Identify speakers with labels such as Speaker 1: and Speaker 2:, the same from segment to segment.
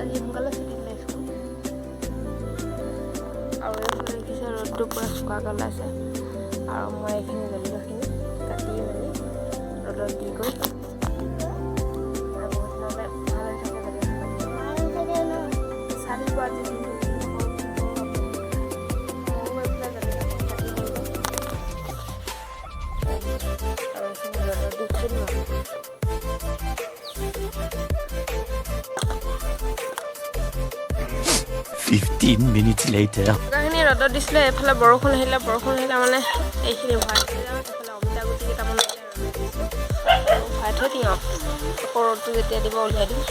Speaker 1: আজি সোনকালে ছুটি দিলে স্কুল। আৰু এইফালে দেখিছে ৰ'দটো পূৰা চোকাকৈ ওলাইছে আৰু মই এইখিনি জলকীয়াখিনি কাটি মেলি ৰ'দত দি গৈ বহুত দিনলৈ ভাল হৈ থাকে চালি পোৱা আজি দিনটো
Speaker 2: minutes later.
Speaker 1: গাখিনি ৰ'দত দিছিলে এইফালে বৰষুণ আহিলে মানে এইখিনি ভৰাই থৈ যাওঁ এইফালে অমিতা গুটি কেইটামান ভৰাই থৈ দিওঁ আকৌ ৰ'দটো যেতিয়া দিব উলিয়াই দিম।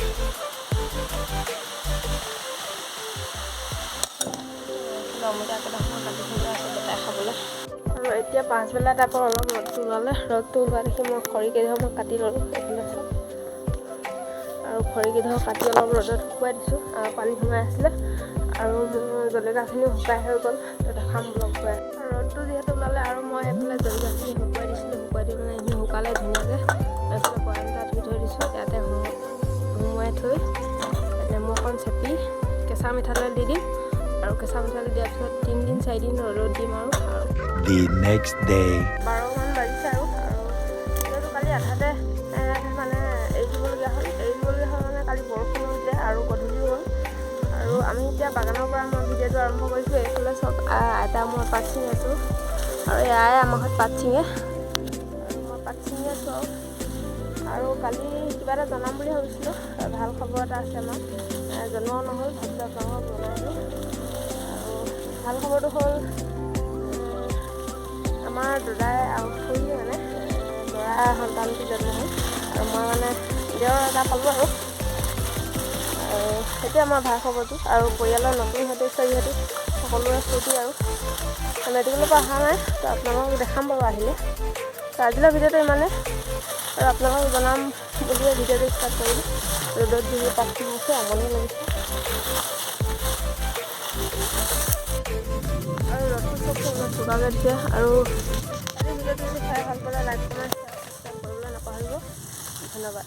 Speaker 1: অমিতা কেইটামান কাটি থৈ আছে গোটাই খাবলৈ। আৰু এতিয়া পাছবেলা টাইপৰ অলপ ৰ'দটো ওলালে ৰ'দটো ওলোৱা দেখি মই খৰিকেইডোখৰ মই কাটি ল'লোঁ এইফালে চাওঁ আৰু খৰিকেইডোখৰ কাটি অলপ ৰ'দত শুকুৱাই দিছোঁ আৰু পানী সোমাই আছিলে আৰু জলকীয়াখিনিও শুকাই হৈ গ'ল দেখাম ব্লগ কৰি। ৰ'দটো যিহেতু ওলালে আৰু মই সেইফালে জলকীয়াখিনি শুকুৱাই দিছিলোঁ শুকুৱাই দি মানে এইখিনি শুকালে ধুনীয়াকৈ এইফালে বৈয়াম এটা ধুই থৈ দিছোঁ ইয়াতে সুমুৱাই থৈ নেমু অকণ চেপি কেঁচা মিঠাতেল দি দিম আৰু কেঁচা মিঠাতেল দিয়াৰ পিছত 3-4 দিন ৰ'দত দিম আৰু
Speaker 2: The next day.
Speaker 1: 12মান বাজিছে আৰু যিহেতু কালি আধাতে মানে এৰি দিবলগীয়া হ'ল মানে কালি বৰষুণ হৈছিলে আৰু গধূলি হ'ল আৰু আমি এতিয়া বাগানৰ পৰা মই ভিডিঅ'টো আৰম্ভ কৰিছোঁ। এইফালে চব আইতা মই পাত ছিঙি আছোঁ আৰু এয়াই আমাৰ ঘৰত পাত ছিঙে আৰু মই পাত ছিঙি আছোঁ আৰু কালি কিবা এটা জনাম বুলি ভাবিছিলোঁ ভাল খবৰ এটা আছে আমাৰ জনোৱা নহ'ল ভাবিলোঁ আপোনালোকক জনাই দিওঁ। আৰু ভাল খবৰটো হ'ল আমাৰ দাদাই আউট কৰি মানে ল'ৰা সন্তানটো জন্ম হ'ল আৰু মই মানে দেওৰ এটা পালোঁ আৰু সেইটোৱে আমাৰ ভাল খবৰটো আৰু পৰিয়ালৰ নতুন সদস্য যিহেতু সকলোৰে ফূৰ্তি আৰু মেডিকেলৰ পৰা অহা নাই তো আপোনালোকক দেখাম বাৰু আহিলে। তো আজিলৈ ভিডিঅ'টো ইমানে আৰু আপোনালোকক জনাম বুলিয়ে ভিডিঅ'টো ষ্টাৰ্ট কৰিলোঁ। ৰ'দত দি পাত আছে আমনি লাগিছে আৰু ৰ'দটো চবটো অলপ চোকাকৈ দিছে আৰু আজি ভিডিঅ'টো যদি চাই ভাল পালে লাইক কমেণ্ট শ্বেয়াৰ কৰিবলৈ নাপাহৰিব। ধন্যবাদ।